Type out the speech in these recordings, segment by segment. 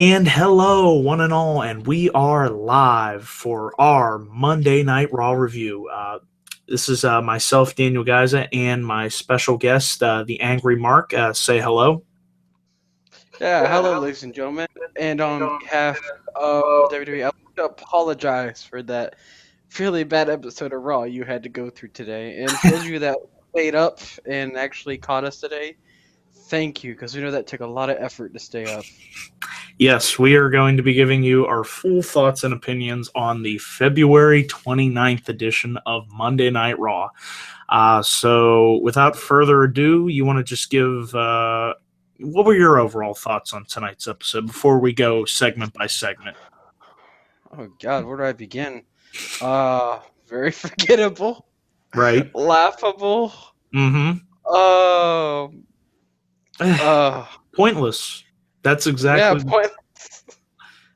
And hello, one and all, and we are live for our Monday Night Raw review. This is myself, Daniel Gaiza, and my special guest, the Angry Mark. Say hello. Yeah, hello, ladies and gentlemen. And on behalf of WWE, I'd like to apologize for that fairly bad episode of Raw you had to go through today. And for those of you that stayed up and actually caught us today, thank you, because we know that took a lot of effort to stay up. Yes, we are going to be giving you our full thoughts and opinions on the February 29th edition of Monday Night Raw. So, without further ado, you want to just give what were your overall thoughts on tonight's episode before we go segment by segment? Oh, God, where do I begin? Very forgettable, Right? laughable, Mm uh, hmm. uh, Pointless. That's yeah, exactly. point.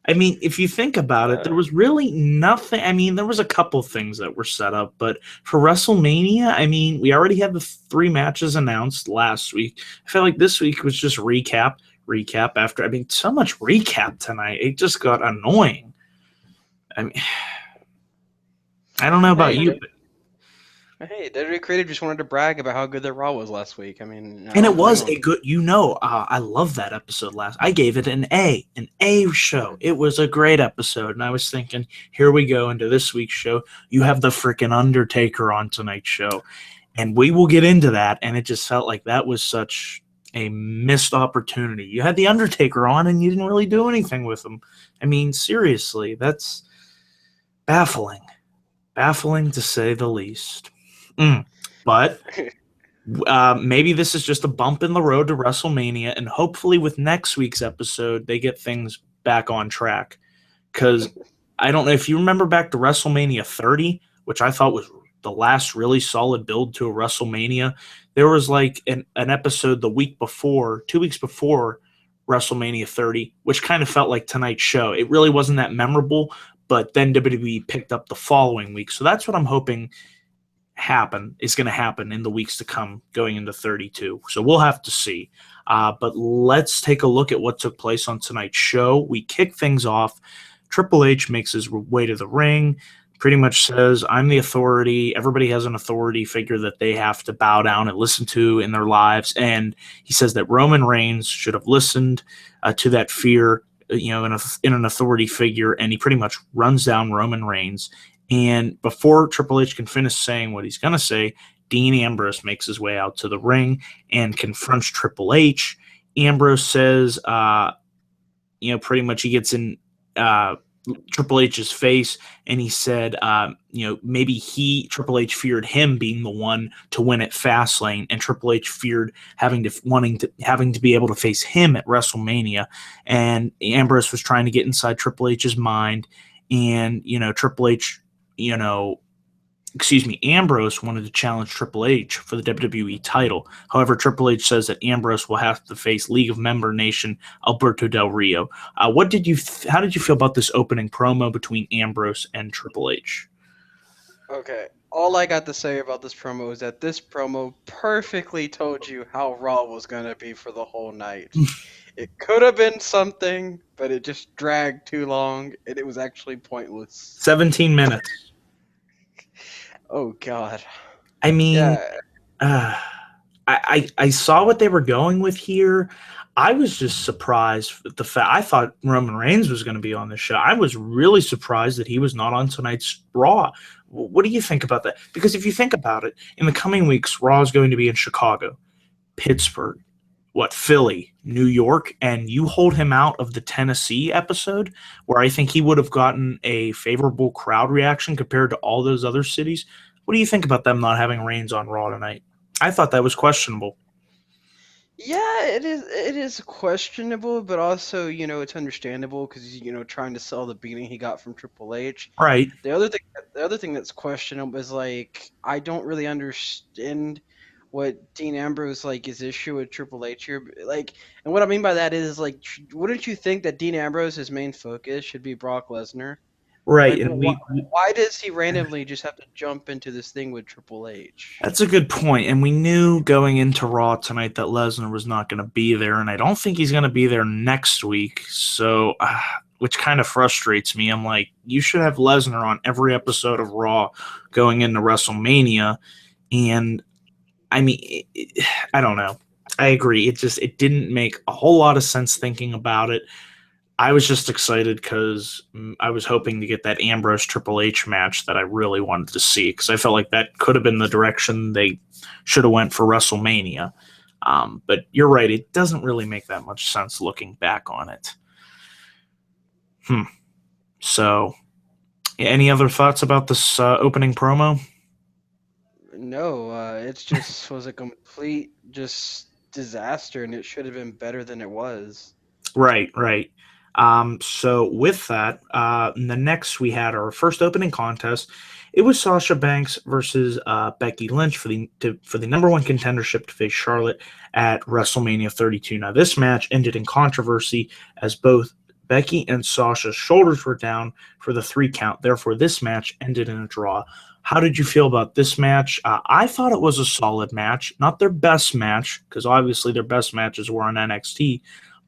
I mean, if you think about it, there Uh, was really nothing. I mean, there was a couple things that were set up, but for WrestleMania, I mean, we already had the three matches announced last week. I felt like this week was just recap after. I mean, so much recap tonight. It just got annoying. I mean, I don't know about hey, you, but Hey, WWE Creative just wanted to brag about how good their Raw was last week. I mean, I and it don't blame was them. a good, I love that episode last. I gave it an A show. It was a great episode, and I was thinking, here we go into this week's show. You have the freaking Undertaker on tonight's show, and we will get into that. And it just felt like that was such a missed opportunity. You had the Undertaker on, and you didn't really do anything with him. I mean, seriously, that's baffling, baffling to say the least. But maybe this is just a bump in the road to WrestleMania, and hopefully with next week's episode, they get things back on track. Because I don't know if you remember back to WrestleMania 30, which I thought was the last really solid build to a WrestleMania. There was like an episode the week before, 2 weeks before WrestleMania 30, which kind of felt like tonight's show. It really wasn't that memorable, but then WWE picked up the following week. So that's what I'm hoping is going to happen in the weeks to come going into 32. So we'll have to see. But let's take a look at what took place on tonight's show. We kick things off. Triple H makes his way to the ring, pretty much says, I'm the authority. Everybody has an authority figure that they have to bow down and listen to in their lives. And he says that Roman Reigns should have listened to that fear, in an authority figure. And he pretty much runs down Roman Reigns. And before Triple H can finish saying what he's going to say, Dean Ambrose makes his way out to the ring and confronts Triple H. Ambrose says, pretty much he gets in uh, Triple H's face, and he said, maybe Triple H feared him being the one to win at Fastlane, and Triple H feared having to be able to face him at WrestleMania. And Ambrose was trying to get inside Triple H's mind, and Triple H, you know, Ambrose wanted to challenge Triple H for the WWE title. However, Triple H says that Ambrose will have to face League of Member Nation Alberto Del Rio. How did you feel about this opening promo between Ambrose and Triple H? Okay, all I got to say about this promo is that this promo perfectly told you how Raw was going to be for the whole night. It could have been something, but it just dragged too long, and it was actually pointless. 17 minutes. Oh, God. I mean, Yeah, uh, I saw what they were going with here. I was just surprised at the fact I thought Roman Reigns was going to be on the show. I was really surprised that he was not on tonight's Raw. What do you think about that? Because if you think about it, in the coming weeks, Raw is going to be in Chicago, Pittsburgh, Philly, New York, and you hold him out of the Tennessee episode, where I think he would have gotten a favorable crowd reaction compared to all those other cities. What do you think about them not having Reigns on Raw tonight? I thought that was questionable. yeah, it is. It is questionable, but also, it's understandable because trying to sell the beating he got from Triple H. Right. The other thing that's questionable is like I don't really understand what Dean Ambrose like his issue with Triple H here. Like, and what I mean by that is like, wouldn't you think that Dean Ambrose's main focus should be Brock Lesnar? Right, Like, and why does he randomly just have to jump into this thing with Triple H? that's a good point. And we knew going into Raw tonight that Lesnar was not going to be there, and I don't think he's going to be there next week. So, which kind of frustrates me. I'm like, you should have Lesnar on every episode of Raw going into WrestleMania. And I mean, I don't know. I agree. It didn't make a whole lot of sense thinking about it. I was just excited because I was hoping to get that Ambrose Triple H match that I really wanted to see because I felt like that could have been the direction they should have went for WrestleMania. But you're right; it doesn't really make that much sense looking back on it. So, any other thoughts about this opening promo? No, it just was a complete just disaster, and it should have been better than it was. Right, right. So with that, the next we had our first opening contest. It was Sasha Banks versus Becky Lynch for the number one contendership to face Charlotte at WrestleMania 32. Now this match ended in controversy as both Becky and Sasha's shoulders were down for the 3 count. Therefore, this match ended in a draw. How did you feel about this match? I thought it was a solid match, not their best match because obviously their best matches were on NXT.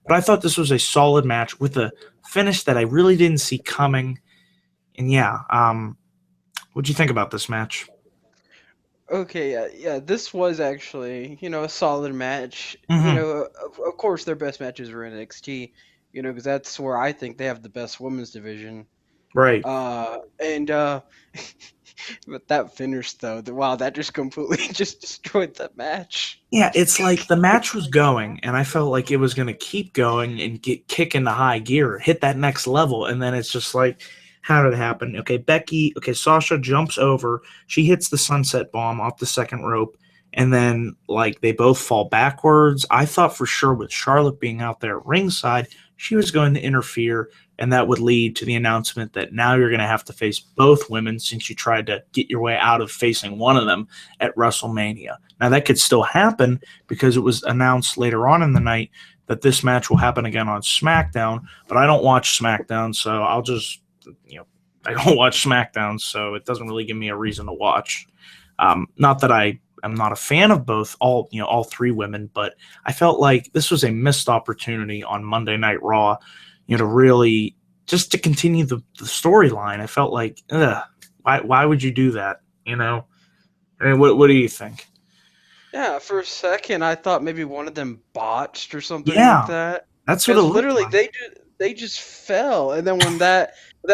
But I thought this was a solid match with a finish that I really didn't see coming. And yeah, what'd you think about this match? Okay, yeah, this was actually, a solid match. Mm-hmm. Of course, their best matches were in NXT, because that's where I think they have the best women's division. Right. And but that finish though, wow, that just completely just destroyed the match. Yeah, it's like the match was going, and I felt like it was going to keep going and kick into high gear, hit that next level, and then it's just like, how did it happen? Okay, Sasha jumps over, she hits the sunset bomb off the second rope, and then like they both fall backwards. I thought for sure with Charlotte being out there at ringside, she was going to interfere, and that would lead to the announcement that now you're going to have to face both women since you tried to get your way out of facing one of them at WrestleMania. Now, that could still happen because it was announced later on in the night that this match will happen again on SmackDown, but I don't watch SmackDown, so I'll just, I don't watch SmackDown, so it doesn't really give me a reason to watch. Not that I am not a fan of all 3 women, but I felt like this was a missed opportunity on Monday Night Raw, to really just to continue the storyline. I felt like, why would you do that? I mean, what do you think? Yeah, for a second I thought maybe one of them botched or something like Yeah, that. that's what it Because looked literally like. they just fell, and then when that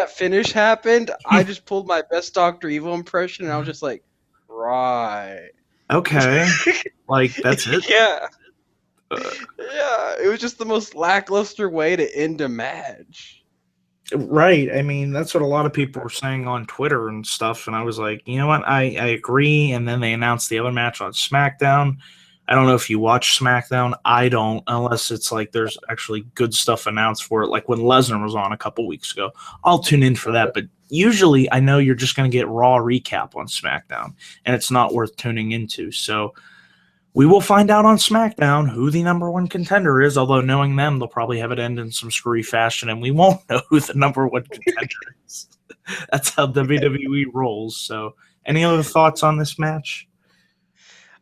finish happened, I just pulled my best Doctor Evil impression, and I was just like, right. Okay, like that's it. Yeah, Uh, yeah. It was just the most lackluster way to end a match. right. I mean, that's what a lot of people were saying on Twitter and stuff, and I was like, you know what? I agree. And then they announced the other match on SmackDown. I don't know if you watch SmackDown. I don't, unless it's like there's actually good stuff announced for it, like when Lesnar was on a couple weeks ago. I'll tune in for that, but usually I know you're just going to get Raw recap on SmackDown, and it's not worth tuning into. So we will find out on SmackDown who the number one contender is, although knowing them, they'll probably have it end in some screwy fashion, and we won't know who the number one contender is. That's how WWE rolls. So, any other thoughts on this match?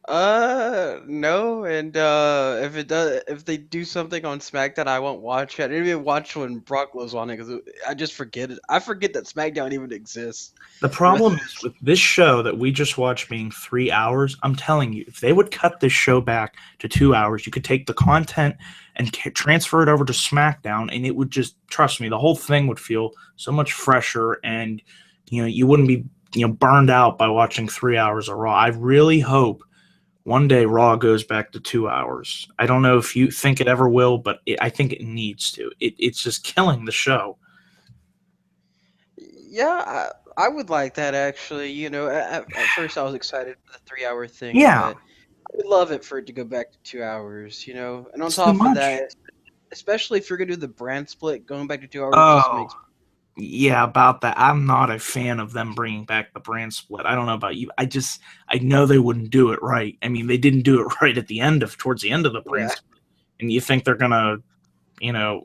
No, and if they do something on SmackDown, I won't watch it. I didn't even watch when Brock was on it because I just forget it. I forget that SmackDown even exists. The problem is with this show that we just watched being 3 hours. I'm telling you, if they would cut this show back to 2 hours, you could take the content and transfer it over to SmackDown, and it would just, trust me, the whole thing would feel so much fresher, and you wouldn't be burned out by watching 3 hours of Raw. I really hope one day Raw goes back to 2 hours. I don't know if you think it ever will, but I think it needs to. It's just killing the show. Yeah, I would like that actually. At first I was excited for the 3 hour thing, Yeah, but I would love it for it to go back to 2 hours. And on it's too top of much. that, especially if you're gonna do the brand split, going back to 2 hours just Oh, makes. yeah, about that. I'm not a fan of them bringing back the brand split. I don't know about you. I know they wouldn't do it right. I mean, they didn't do it right towards the end of the brand Yeah. split. And you think they're gonna,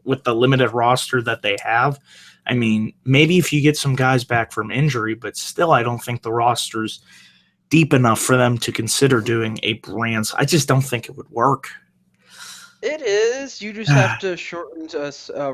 with the limited roster that they have. I mean, maybe if you get some guys back from injury, but still, I don't think the roster's deep enough for them to consider doing a brand. I just don't think it would work. It is. You just have to shorten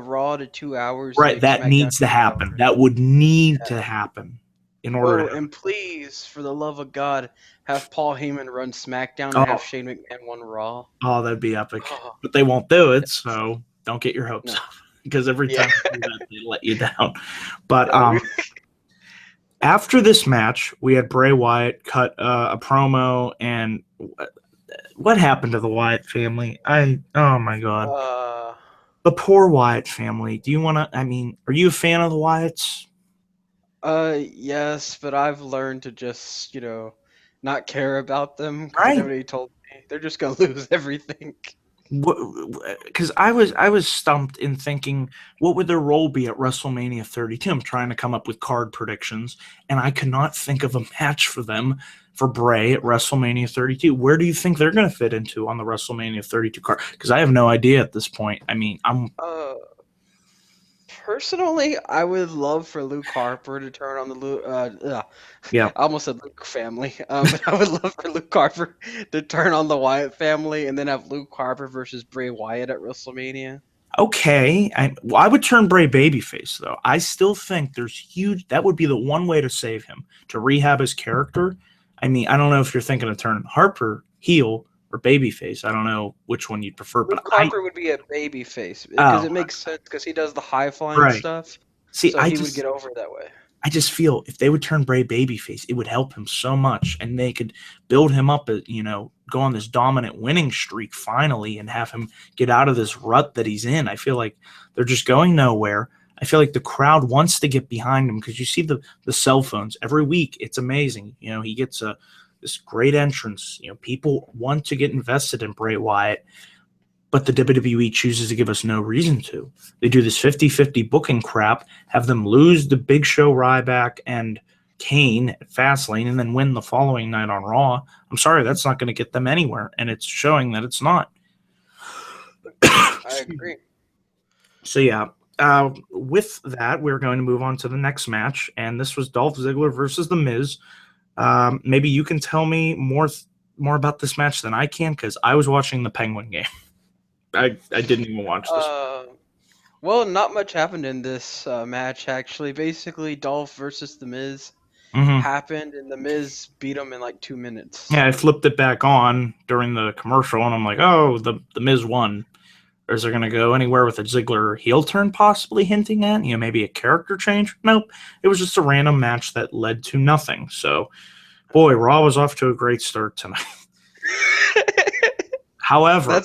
Raw to 2 hours and Right, make that SmackDown needs to 3 happen. hours. That would need to happen in order Oh, to. and please, for the love of God, have Paul Heyman run SmackDown and have Oh, Shane McMahon run Raw. oh, that'd be epic. Oh, But they won't do it, yes. so don't get your hopes No. up because every Yeah. time they do that, they let you down. But No. after this match, we had Bray Wyatt cut a promo, and what happened to the Wyatt family? Oh my god, the poor Wyatt family. Do you want to? I mean, are you a fan of the Wyatts? Yes, but I've learned to just, not care about them because Right. everybody told me they're just gonna lose everything. Because I was stumped in thinking, what would their role be at WrestleMania 32? I'm trying to come up with card predictions, and I could not think of a match for them for Bray at WrestleMania 32. Where do you think they're going to fit into on the WrestleMania 32 card? Because I have no idea at this point. I mean, Personally, I would love for Luke Harper to turn on the yeah. I almost said Luke family. But I would love for Luke Harper to turn on the Wyatt family and then have Luke Harper versus Bray Wyatt at WrestleMania. Okay, I would turn Bray babyface though. I still think there's huge. That would be the one way to save him, to rehab his character. I mean, I don't know if you're thinking of turning Harper heel or babyface. I don't know which one you'd prefer, but Luke Harper would be a baby face because oh, it makes sense because he does the high flying right. stuff. See, So he would get over that way. I just feel if they would turn Bray babyface, it would help him so much, and they could build him up, go on this dominant winning streak finally, and have him get out of this rut that he's in. I feel like they're just going nowhere. I feel like the crowd wants to get behind him because you see the cell phones every week. It's amazing. He gets this great entrance. People want to get invested in Bray Wyatt, but the WWE chooses to give us no reason to. They do this 50-50 booking crap, have them lose the Big Show, Ryback, and Kane at Fastlane, and then win the following night on Raw. I'm sorry, that's not going to get them anywhere, and it's showing that it's not. I agree. So, yeah, with that, we're going to move on to the next match, and this was Dolph Ziggler versus The Miz. Maybe you can tell me more about this match than I can, because I was watching the Penguin game. I didn't even watch this. Well, not much happened in this match, actually. Basically, Dolph versus The Miz happened, and The Miz beat him in like 2 minutes. Yeah, I flipped it back on during the commercial, and I'm like, oh, the Miz won. Or is there going to go anywhere with a Ziggler heel turn possibly hinting at, maybe a character change? Nope. It was just a random match that led to nothing. So, boy, Raw was off to a great start tonight. However,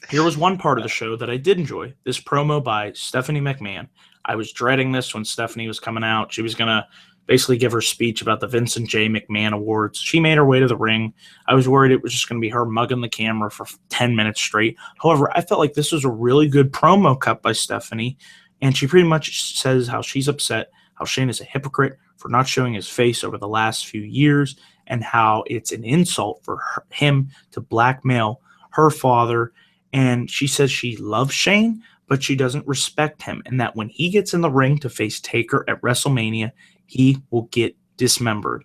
here was one part of the show that I did enjoy. This promo by Stephanie McMahon. I was dreading this when Stephanie was coming out. She was going to basically give her speech about the Vincent J. McMahon Awards. She made her way to the ring. I was worried it was just going to be her mugging the camera for 10 minutes straight. However, I felt like this was a really good promo cut by Stephanie, and she pretty much says how she's upset, how Shane is a hypocrite for not showing his face over the last few years, and how it's an insult for him to blackmail her father. And she says she loves Shane, but she doesn't respect him, and that when he gets in the ring to face Taker at WrestleMania, he will get dismembered.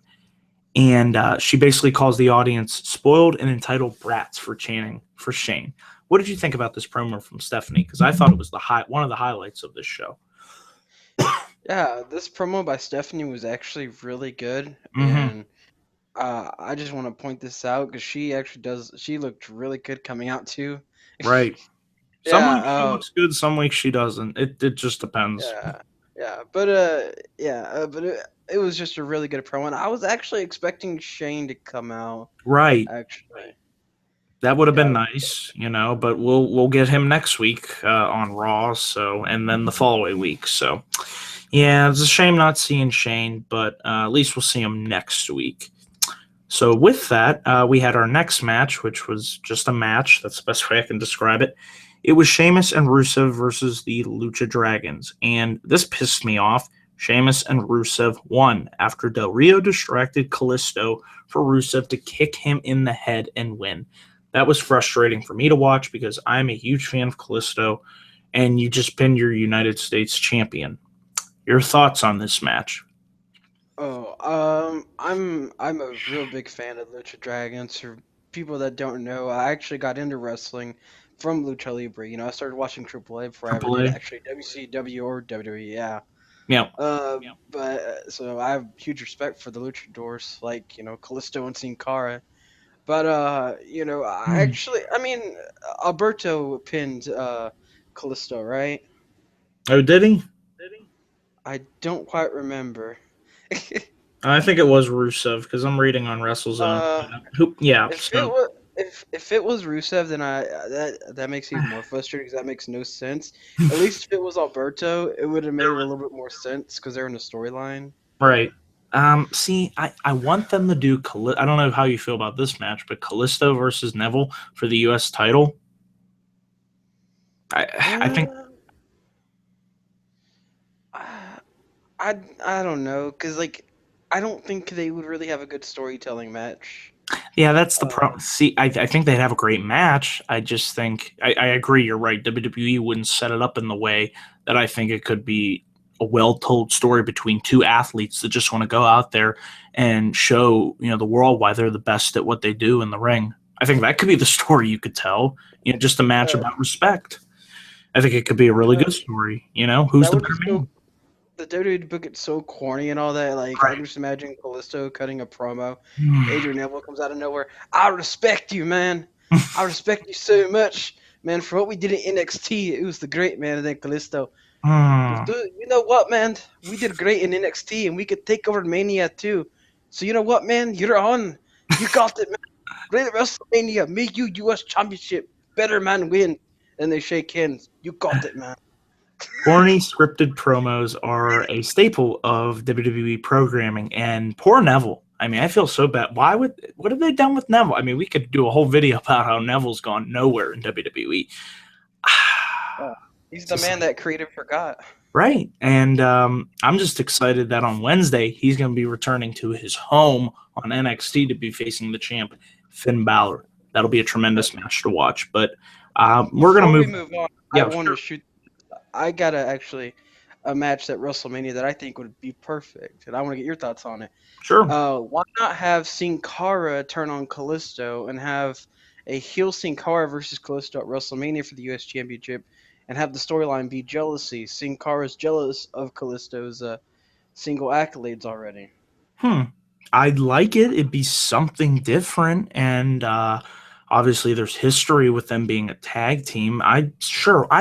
And she basically calls the audience spoiled and entitled brats for chanting for Shane. What did you think about this promo from Stephanie? Because I thought it was one of the highlights of this show. Yeah, this promo by Stephanie was actually really good, Mm-hmm. and I just want to point this out because she actually she looked really good coming out too. Right. Some Yeah, weeks she looks good, some weeks she doesn't. It just depends. yeah, but it was just a really good promo, and I was actually expecting Shane to come out. Right. Actually, That would have been nice, but we'll get him next week on Raw, and then the following week. So, yeah, it's a shame not seeing Shane, but at least we'll see him next week. So with that, we had our next match, which was just a match. That's the best way I can describe it. It was Sheamus and Rusev versus the Lucha Dragons, and this pissed me off. Sheamus and Rusev won after Del Rio distracted Kalisto for Rusev to kick him in the head and win. That was frustrating for me to watch because I'm a huge fan of Kalisto, and you just pinned your United States champion. Your thoughts on this match? Oh, I'm a real big fan of Lucha Dragons. For people that don't know, I actually got into wrestling from Lucha Libre. I started watching AAA before I ever Triple did A? actually WCW or WWE. Yeah. Yeah. But so I have huge respect for the luchadors like Kalisto and Sin Cara. But Hmm. I mean, Alberto pinned Kalisto, right? Oh, did he? I don't quite remember. I think it was Rusev because I'm reading on WrestleZone. uh, Who? Yeah. if it So was if it was Rusev, then that makes me even more frustrated because that makes no sense. At least if it was Alberto, it would have made it a little bit more sense because they're in a storyline. right. See, I want them to do. I don't know how you feel about this match, but Kalisto versus Neville for the U.S. title. I think. Uh, I I don't know because I don't think they would really have a good storytelling match. Yeah, that's the Uh, problem. See, I think they'd have a great match. I just think I agree. You're right. WWE wouldn't set it up in the way that I think it could be a well-told story between two athletes that just want to go out there and show the world why they're the best at what they do in the ring. I think that could be the story you could tell. Just a match uh, about respect. I think it could be a really good story. Who's that the would better be man? so. The WWE book it's so corny and all that. Like I'm Right. just imagining Callisto cutting a promo. Hmm. Adrian Neville comes out of nowhere. I respect you, man. I respect you so much, man. For what we did in NXT, it was the great man. And then Callisto, but Hmm. dude, you know what, man? We did great in NXT, and we could take over Mania too. So you know what, man? You're on. You got it, man. Great WrestleMania. Me, you, U.S. Championship. Better man win. And they shake hands. You got it, man. Corny scripted promos are a staple of WWE programming, and poor Neville. I mean, I feel so bad. What have they done with Neville? I mean, we could do a whole video about how Neville's gone nowhere in WWE. Oh, he's It's the just man like, that creative forgot. right. And I'm just excited that on Wednesday he's going to be returning to his home on NXT to be facing the champ, Finn Balor. That'll be a tremendous match to watch. But we're going to Before we move. move on, I Yeah, want to shoot. I got a match at WrestleMania that I think would be perfect, and I want to get your thoughts on it. sure. Why not have Sin Cara turn on Kalisto and have a heel Sin Cara versus Kalisto at WrestleMania for the U.S. Championship, and have the storyline be jealousy? Sin Cara's jealous of Kalisto's single accolades already. Hmm. I'd like it. It'd be something different, and obviously, there's history with them being a tag team. I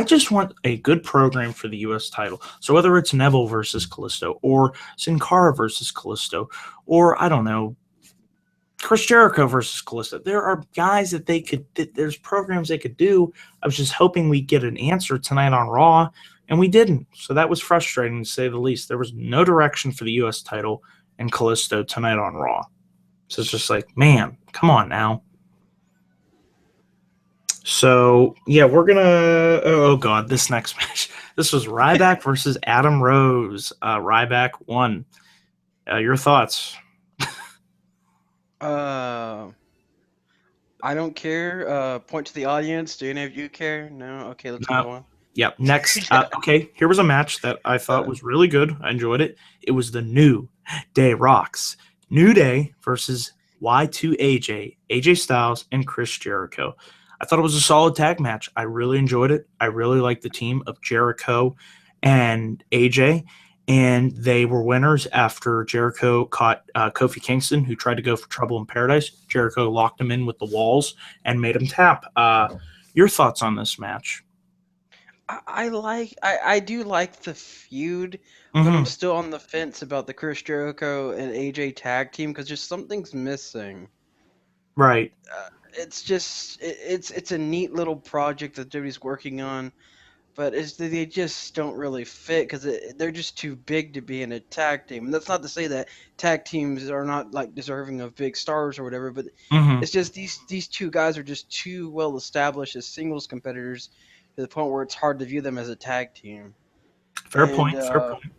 just want a good program for the U.S. title. So whether it's Neville versus Callisto, or Sin Cara versus Callisto, or I don't know, Chris Jericho versus Callisto, there are guys that there's programs they could do. I was just hoping we get an answer tonight on Raw, and we didn't. So that was frustrating to say the least. There was no direction for the U.S. title and Callisto tonight on Raw. So it's just like, man, come on now. So yeah, we're gonna. Oh god, this next match. This was Ryback versus Adam Rose. Ryback won. Your thoughts? Uh, I don't care. Point to the audience. Do any of you care? No. Okay, let's move No. on. Yep. Next. Yeah. Okay. Here was a match that I thought was really good. I enjoyed it. It was the New Day Rocks. New Day versus Y2AJ, AJ Styles, and Chris Jericho. I thought it was a solid tag match. I really enjoyed it. I really liked the team of Jericho and AJ, and they were winners after Jericho caught Kofi Kingston, who tried to go for Trouble in Paradise. Jericho locked him in with the walls and made him tap. Your thoughts on this match? I do like the feud, but I'm Mm-hmm. still on the fence about the Chris Jericho and AJ tag team because just something's missing. Right. It's just it's a neat little project that Jody's working on, but they just don't really fit because they're just too big to be in a tag team. And that's not to say that tag teams are not like deserving of big stars or whatever, but Mm-hmm. it's just these two guys are just too well established as singles competitors to the point where it's hard to view them as a tag team. Fair And point. Fair point.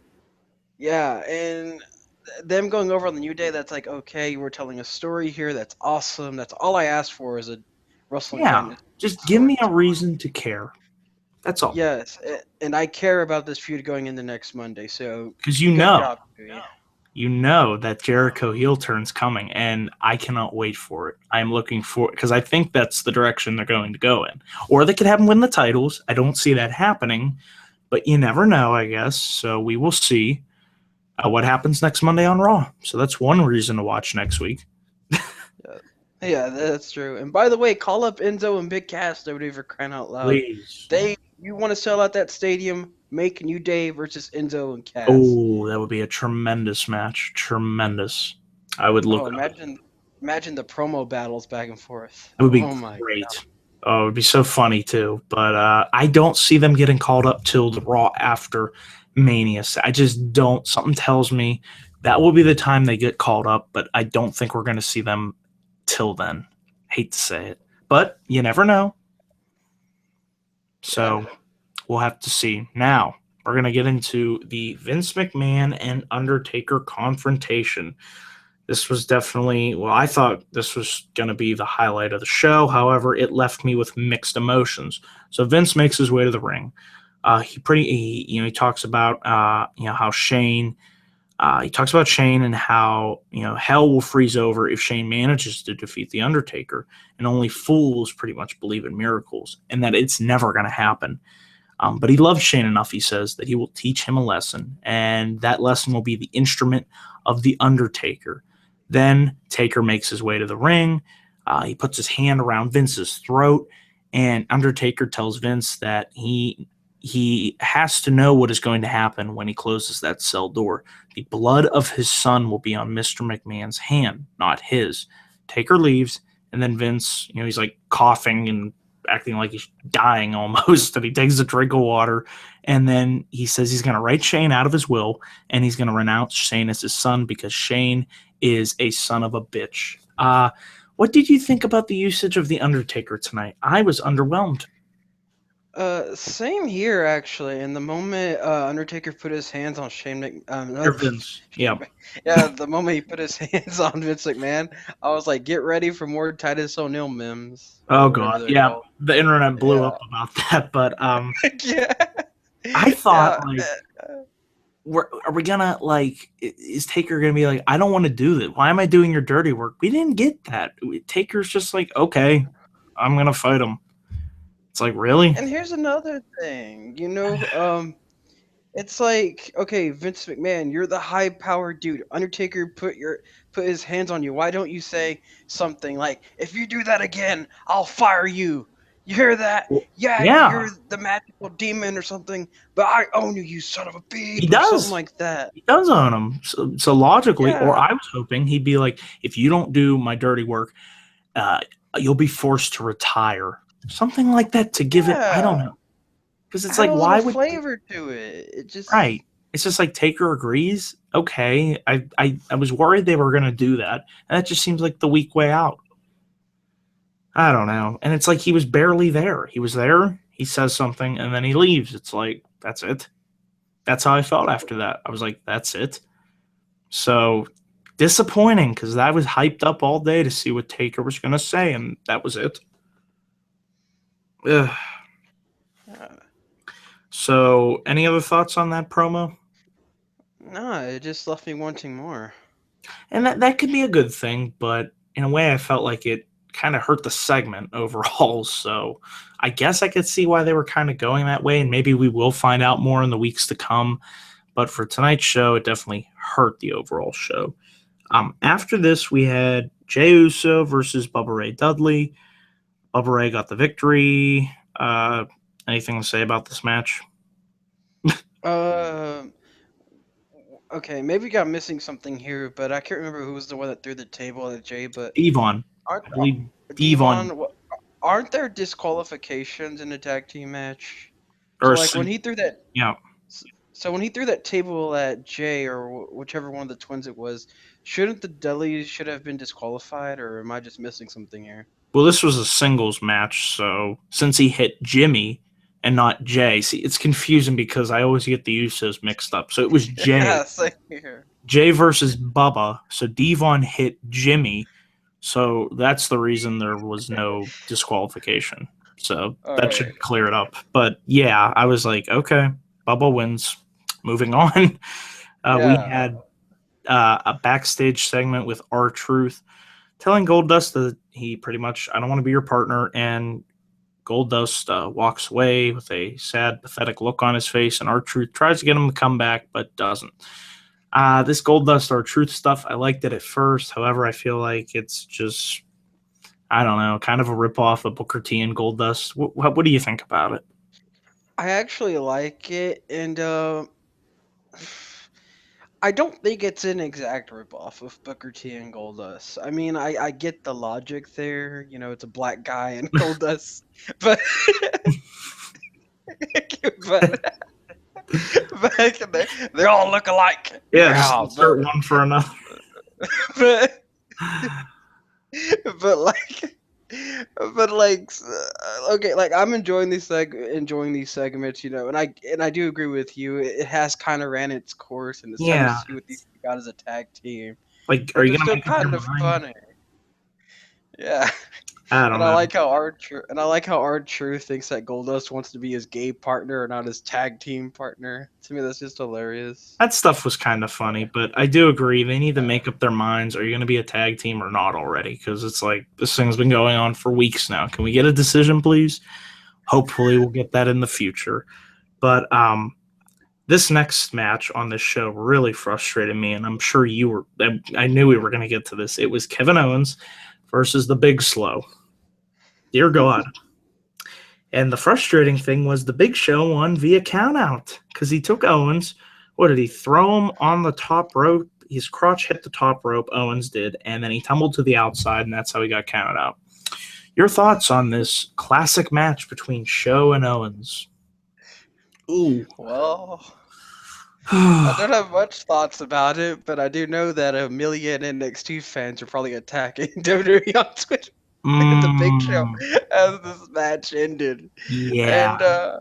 yeah, and them going over on the New Day, that's like okay, we're telling a story here. That's awesome. That's all I asked for is a wrestling fan. Yeah, just give me a reason to care. That's all. Yes, and I care about this feud going into next Monday. So Because good job, Dewey. you know that Jericho heel turn's coming, and I cannot wait for it. I'm looking for because I think that's the direction they're going to go in. Or they could have him win the titles. I don't see that happening, but you never know, I guess. So we will see what happens next Monday on Raw. So that's one reason to watch next week. Yeah, that's true. And by the way, call up Enzo and Big Cass, WWE, for crying out loud. Please. You want to sell out that stadium? Make New Day versus Enzo and Cass. Oh, that would be a tremendous match. Tremendous. I would look. Imagine the promo battles back and forth. It would be God. great. Oh, it would be so funny too. But I don't see them getting called up till the Raw after Mania. I just don't. Something tells me that will be the time they get called up. But I don't think we're going to see them till then. Hate to say it, but you never know. So we'll have to see. Now we're going to get into the Vince McMahon and Undertaker confrontation. This was definitely, well, I thought this was going to be the highlight of the show. However, it left me with mixed emotions. So Vince makes his way to the ring. He talks about how Shane. He talks about Shane and how hell will freeze over if Shane manages to defeat the Undertaker, and only fools pretty much believe in miracles, and that it's never going to happen. But he loves Shane enough, he says, that he will teach him a lesson, and that lesson will be the instrument of the Undertaker. Then Taker makes his way to the ring. He puts his hand around Vince's throat, and Undertaker tells Vince that he has to know what is going to happen when he closes that cell door. The blood of his son will be on Mr. McMahon's hand, not his. Taker leaves, and then Vince, he's like coughing and acting like he's dying almost, and he takes a drink of water, and then he says he's going to write Shane out of his will, and he's going to renounce Shane as his son because Shane is a son of a bitch. What did you think about the usage of The Undertaker tonight? I was underwhelmed. Same here, actually. And the moment Undertaker put his hands on Vince. Yeah. Yeah, the moment he put his hands on Vince McMahon, I was like, get ready for more Titus O'Neil memes. Oh, God. Yeah. Called. The internet blew up about that. But yeah. I thought, are we going to, is Taker going to be like, I don't want to do this. Why am I doing your dirty work? We didn't get that. Taker's just like, okay, I'm going to fight him. It's like, really? And here's another thing, it's like, okay, Vince McMahon, you're the high-powered dude. Undertaker put his hands on you. Why don't you say something like, if you do that again, I'll fire you. You hear that? Yeah. You're the magical demon or something, but I own you, you son of a bitch. He does. Something like that. He does own him. So logically, or I was hoping he'd be like, if you don't do my dirty work, you'll be forced to retire. Something like that to give it. I don't know, because it's like, why would flavor to it? It just right. It's just like Taker agrees. Okay, I was worried they were going to do that, and that just seems like the weak way out. I don't know, and it's like he was barely there. He was there. He says something, and then he leaves. It's like, that's it. That's how I felt after that. I was like, that's it. So disappointing, because I was hyped up all day to see what Taker was going to say, and that was it. Ugh. So, any other thoughts on that promo? No, it just left me wanting more. And that could be a good thing, but in a way I felt like it kind of hurt the segment overall. So I guess I could see why they were kind of going that way, and maybe we will find out more in the weeks to come. But for tonight's show, it definitely hurt the overall show. After this, we had Jey Uso versus Bubba Ray Dudley. Bubba Ray got the victory. Anything to say about this match? Okay, maybe got missing something here, but I can't remember who was the one that threw the table at Jay. But Devon. I believe Devon. Aren't there disqualifications in a tag team match? Or so when he threw that, yeah. So when he threw that table at Jay or whichever one of the twins it was, shouldn't the Dudleys should have been disqualified, or am I just missing something here? Well, this was a singles match, so since he hit Jimmy and not Jay, see, it's confusing because I always get the Usos mixed up. So it was Jay. Yeah, same here. Jay versus Bubba. So Devon hit Jimmy. So that's the reason there was no disqualification. So All that right. should clear it up. But yeah, I was like, okay, Bubba wins. Moving on. We Yeah. had a backstage segment with R-Truth telling Goldust that he pretty much, I don't want to be your partner. And Goldust walks away with a sad, pathetic look on his face. And R-Truth tries to get him to come back, but doesn't. This Goldust R-Truth stuff, I liked it at first. However, I feel like it's just, I don't know, kind of a ripoff of Booker T and Goldust. What do you think about it? I actually like it, and I don't think it's an exact ripoff of Booker T and Goldust. I mean, I get the logic there. You know, it's a black guy and Goldust, but but but they all look alike. Yeah, just Yeah, insert one for another. but but like okay, like I'm enjoying these segments, you know, and I do agree with you. It has kind of ran its course, and it's time to Yeah. see what these got as a tag team. Like, are But you they're going to still make up your kind of mind? funny. Yeah. I don't And I know. like how R-Truth thinks that Goldust wants to be his gay partner and not his tag team partner. To me, that's just hilarious. That stuff was kind of funny, but I do agree they need to make up their minds. Are you going to be a tag team or not already? Because it's like this thing's been going on for weeks now. Can we get a decision, please? Hopefully, we'll get that in the future. But this next match on this show really frustrated me, and I'm sure you were. I knew we were going to get to this. It was Kevin Owens versus the Big Slow. Dear God. And the frustrating thing was the Big Show won via countout because he took Owens. What did he throw him on the top rope? His crotch hit the top rope, Owens did, and then he tumbled to the outside, and that's how he got counted out. Your thoughts on this classic match between Show and Owens? Ooh. Well, I don't have much thoughts about it, but I do know that a million NXT fans are probably attacking WWE on Twitter at the Big Show as this match ended. Yeah.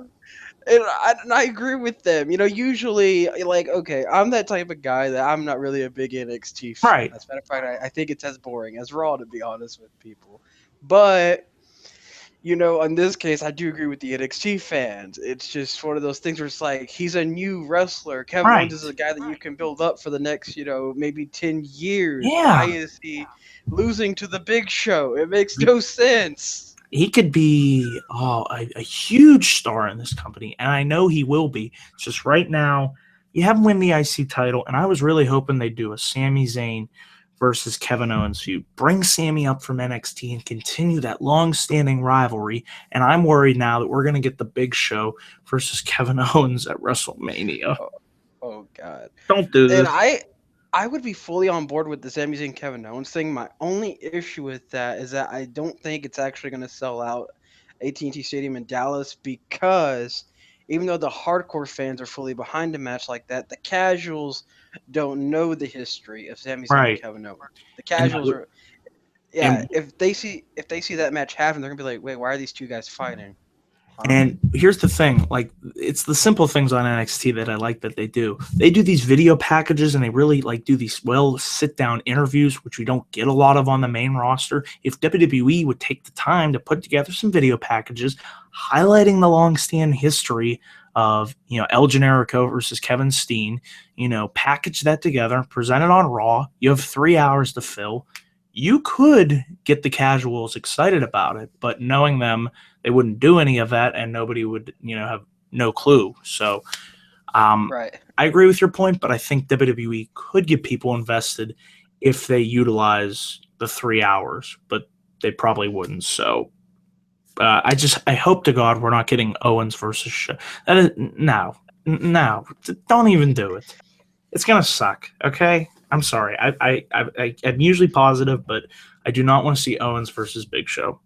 And I agree with them. You know, usually, like, okay, I'm that type of guy that I'm not really a big NXT fan. Right. As a matter of fact, I think it's as boring as Raw, to be honest with people. But you know, in this case, I do agree with the NXT fans. It's just one of those things where it's like he's a new wrestler. Kevin Right. Owens is a guy that you can build up for the next, you know, maybe 10 years. Yeah. Why is he losing to the Big Show? It makes no sense. He could be a huge star in this company, and I know he will be. It's just right now, you have him win the IC title, and I was really hoping they'd do a Sami Zayn versus Kevin Owens feud. Bring Sami up from NXT and continue that long-standing rivalry, and I'm worried now that we're going to get the Big Show versus Kevin Owens at WrestleMania. Oh God. Don't do this. And I would be fully on board with the Sami Zayn Kevin Owens thing. My only issue with that is that I don't think it's actually going to sell out AT&T Stadium in Dallas because even though the hardcore fans are fully behind a match like that, the casuals don't know the history of Sami Zayn Right. and Kevin Owens. The casuals are, yeah. If they see that match happen, they're gonna be like, wait, why are these two guys fighting? And here's the thing, like, it's the simple things on NXT that I like that they do. They do these video packages and they really like do these sit-down interviews, which we don't get a lot of on the main roster. If WWE would take the time to put together some video packages highlighting the long-standing history of, you know, El Generico versus Kevin Steen, you know, package that together, present it on Raw. You have 3 hours to fill. You could get the casuals excited about it, but knowing them, they wouldn't do any of that, and nobody would, you know, have no clue. So, Right. I agree with your point, but I think WWE could get people invested if they utilize the 3 hours, but they probably wouldn't. So, I hope to God we're not getting Owens versus Show. No, don't even do it. It's gonna suck. Okay, I'm sorry. I'm usually positive, but I do not want to see Owens versus Big Show.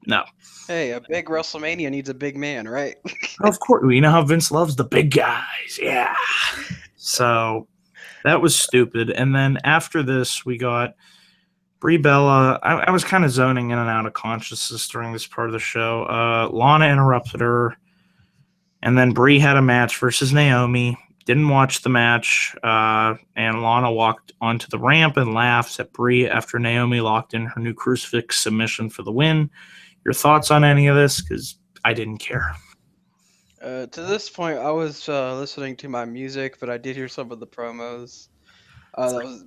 No. Hey, a big WrestleMania needs a big man, right? Of course, you know how Vince loves the big guys. Yeah. So that was stupid. And then after this, we got Brie Bella. I was kind of zoning in and out of consciousness during this part of the show. Lana interrupted her. And then Brie had a match versus Naomi. didn't watch the match, and Lana walked onto the ramp and laughs at Brie after Naomi locked in her new crucifix submission for the win. Your thoughts on any of this? Because I didn't care. To this point, I was listening to my music, but I did hear some of the promos. That was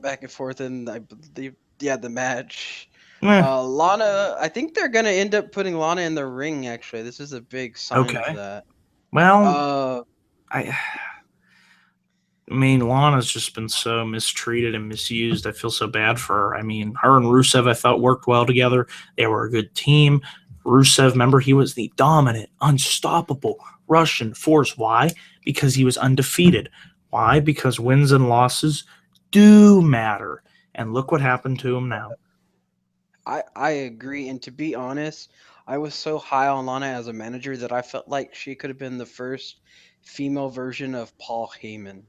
back and forth, and I believe, yeah, the match. Eh, Lana, I think they're gonna end up putting Lana in the ring. Actually, this is a big sign of okay. that. Well, Uh, I I mean, Lana's just been so mistreated and misused. I feel so bad for her. I mean, her and Rusev, I thought, worked well together. They were a good team. Rusev, remember, he was the dominant, unstoppable Russian force. Why? Because he was undefeated. Why? Because wins and losses do matter. And look what happened to him now. I agree, and to be honest, I was so high on Lana as a manager that I felt like she could have been the first female version of Paul Heyman.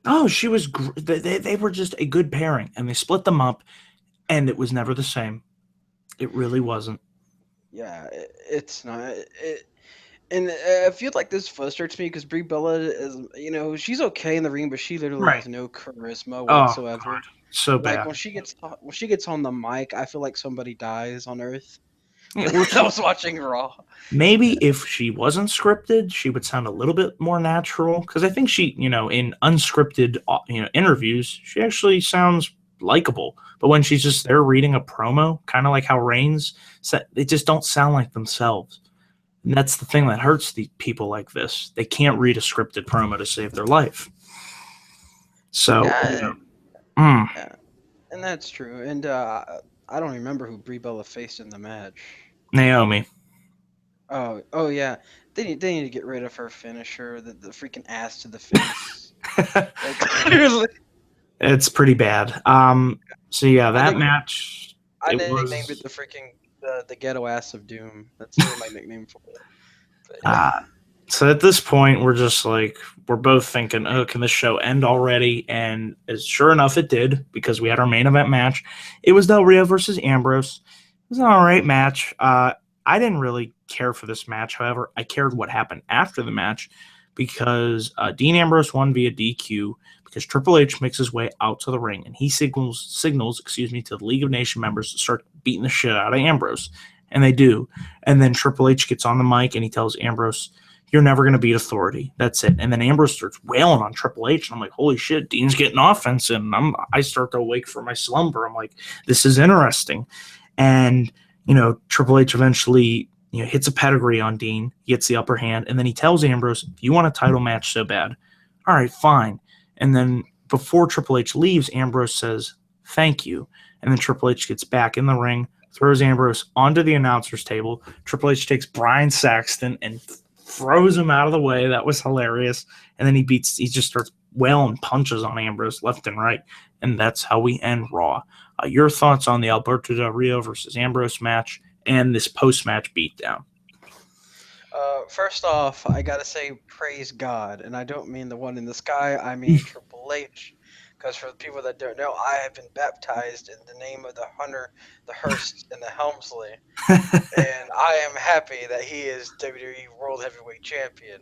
Oh, she was. They were just a good pairing, and they split them up, and it was never the same. It really wasn't. Yeah, it's not. And I feel like this frustrates me because Brie Bella is, she's okay in the ring, but she literally Right. has no charisma Oh whatsoever. God, so Like bad. when she gets on the mic, I feel like somebody dies on Earth. Yeah, well, I was watching Raw. maybe if she wasn't scripted, she would sound a little bit more natural. Because I think she, in unscripted, interviews, she actually sounds likable. But when she's just there reading a promo, kind of like how Reigns, they just don't sound like themselves. And that's the thing that hurts the people like this. They can't read a scripted promo to save their life. So, Yeah, mm, yeah, and that's true. And I don't remember who Brie Bella faced in the match. Naomi. Oh yeah, they need to get rid of her finisher, the freaking ass to the face. Like literally, It's pretty bad. So yeah, I that think match, I it nicknamed it was the freaking the ghetto ass of doom. That's literally my nickname for it. But yeah. uh so at this point we're just like we're both thinking, oh, can this show end already? And as sure enough it did, because we had our main event match. It was Del Rio versus Ambrose. It was an alright match. I didn't really care for this match, however, I cared what happened after the match because Dean Ambrose won via DQ because Triple H makes his way out to the ring and he signals, to the League of Nation members to start beating the shit out of Ambrose. And they do. And then Triple H gets on the mic and he tells Ambrose, you're never going to beat authority. That's it. And then Ambrose starts wailing on Triple H. And I'm like, holy shit, Dean's getting offense. And I start to awake from my slumber. I'm like, this is interesting. And, Triple H eventually, hits a pedigree on Dean. He gets the upper hand. And then he tells Ambrose, if you want a title match so bad, all right, fine. And then before Triple H leaves, Ambrose says, thank you. And then Triple H gets back in the ring, throws Ambrose onto the announcer's table. Triple H takes Brian Saxton and throws him out of the way. That was hilarious. And then he just starts wailing punches on Ambrose left and right. And that's how we end Raw. Your thoughts on the Alberto Del Rio versus Ambrose match and this post-match beatdown? First off, I gotta say praise God, and I don't mean the one in the sky. I mean Triple H, because for the people that don't know, I have been baptized in the name of the Hunter, the Hearst, and the Helmsley, and I am happy that he is WWE World Heavyweight Champion.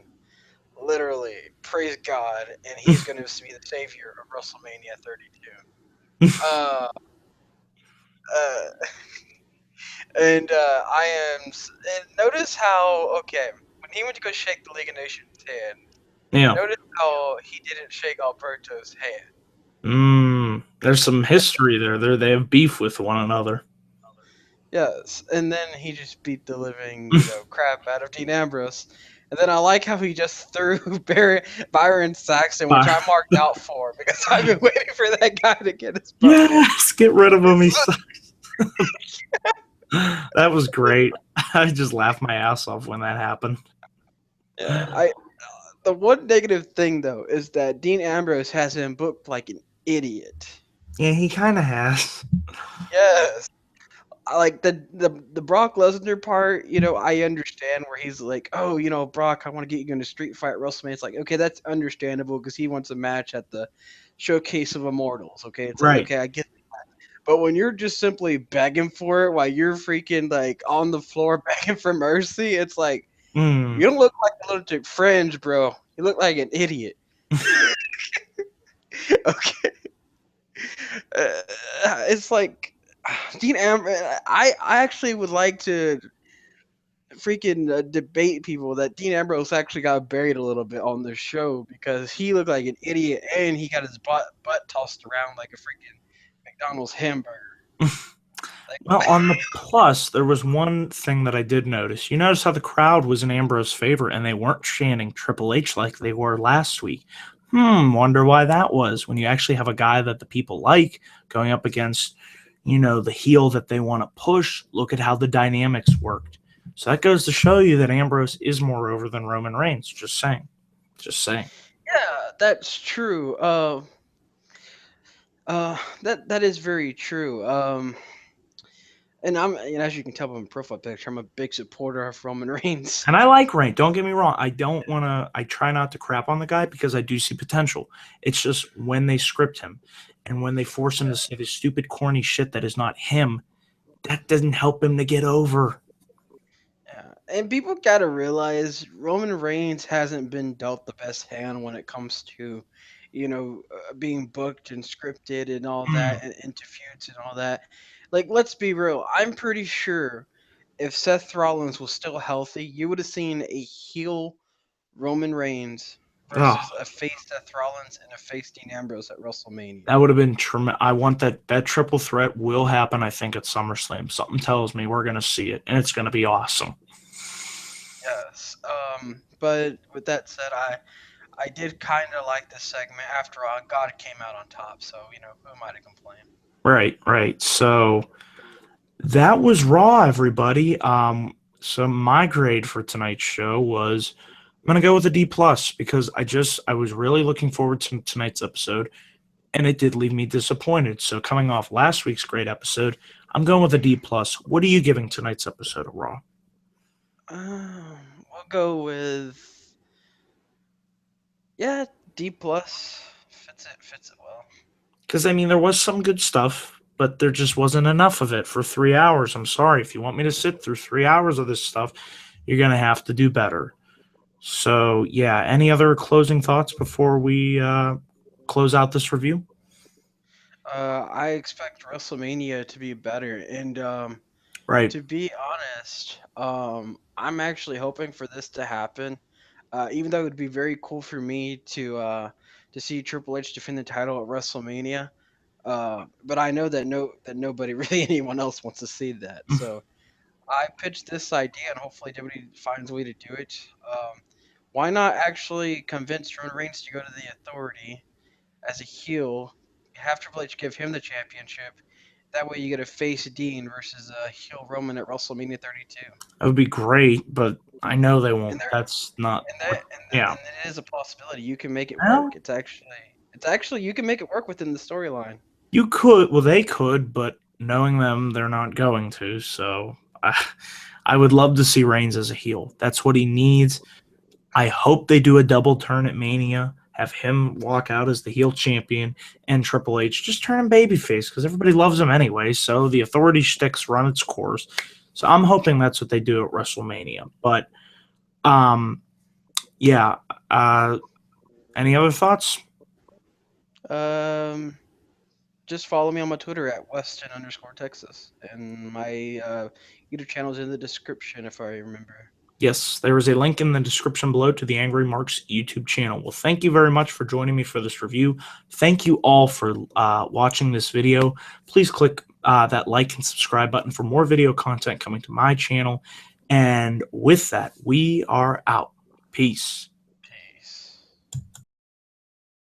Literally, praise God, and he's going to be the savior of WrestleMania 32. Uh, uh, I am. And notice how when he went to go shake the League of Nations hand, Yeah. notice how he didn't shake Alberto's hand. There's some history there. They have beef with one another. Yes, and then he just beat the living, crap out of Dean Ambrose. And then I like how he just threw Byron Saxton, which I marked out for because I've been waiting for that guy to get his butt kicked. Yes, get rid of him. He sucks. That was great. I just laughed my ass off when that happened. Yeah, the one negative thing though is that Dean Ambrose has him booked like an idiot. Yeah, he kind of has. Yes. I like the Brock Lesnar part, I understand where he's like, oh, Brock, I want to get you in a street fight at WrestleMania. It's like, okay, that's understandable because he wants a match at the Showcase of Immortals. Okay, it's like, Right. okay, I get that. But when you're just simply begging for it while you're freaking like on the floor begging for mercy, it's like Mm. you don't look like a lunatic fringe, bro. You look like an idiot. Okay. It's like Dean Ambrose. I actually would like to freaking debate people that Dean Ambrose actually got buried a little bit on the show because he looked like an idiot and he got his butt tossed around like a freaking McDonald's hamburger. Well, Like, on the plus, there was one thing that I did notice. You notice how the crowd was in Ambrose's favor and they weren't chanting Triple H like they were last week. Wonder why that was. When you actually have a guy that the people like going up against, the heel that they want to push, look at how the dynamics worked. So that goes to show you that Ambrose is more over than Roman Reigns. Just saying. Just saying. yeah, that's true. That is very true. And as you can tell by my profile picture, I'm a big supporter of Roman Reigns. And I like Reigns. Don't get me wrong. I try not to crap on the guy because I do see potential. It's just when they script him and when they force him to say this stupid, corny shit that is not him, that doesn't help him to get over. Yeah, and people gotta realize Roman Reigns hasn't been dealt the best hand when it comes to, being booked and scripted and all that, and into feuds and all that. Like, let's be real. I'm pretty sure if Seth Rollins was still healthy, you would have seen a heel Roman Reigns Oh, versus a face Seth Rollins and a face Dean Ambrose at WrestleMania. that would have been tremendous. I want that triple threat will happen, I think, at SummerSlam. Something tells me we're going to see it, and it's going to be awesome. Yes. But with that said, I did kind of like this segment. After all, God came out on top, so who am I to complain? Right. So that was Raw, everybody. So my grade for tonight's show was I'm gonna go with a D plus because I was really looking forward to tonight's episode, and it did leave me disappointed. So coming off last week's great episode, I'm going with a D plus. What are you giving tonight's episode of Raw? We'll go with D plus. Fits it well. Because I mean, there was some good stuff, but there just wasn't enough of it for 3 hours. I'm sorry. If you want me to sit through 3 hours of this stuff, you're gonna have to do better. So yeah, any other closing thoughts before we close out this review? I expect WrestleMania to be better, and Right. to be honest, I'm actually hoping for this to happen. Even though it would be very cool for me to see Triple H defend the title at WrestleMania. But I know that nobody really anyone else wants to see that. So I pitched this idea, and hopefully WWE finds a way to do it. Why not actually convince Roman Reigns to go to the Authority as a heel? Have Triple H give him the championship. That way, you get a face Dean versus a heel Roman at WrestleMania 32. That would be great, but I know they And won't. there, That's not. and that, Yeah. and it is a possibility. You can make it Well, work. It's actually you can make it work within the storyline. you could. Well, they could, but knowing them, they're not going to. So I would love to see Reigns as a heel. That's what he needs. I hope they do a double turn at Mania, have him walk out as the heel champion, and Triple H just turn him babyface because everybody loves him anyway. So the Authority shticks run its course. So I'm hoping that's what they do at WrestleMania. But yeah. Any other thoughts? Just follow me on my Twitter at Weston_Texas, and my YouTube channel is in the description if I remember. Yes, there is a link in the description below to the Angry Marks YouTube channel. Well, thank you very much for joining me for this review. Thank you all for watching this video. Please click that like and subscribe button for more video content coming to my channel. And with that, we are out. Peace.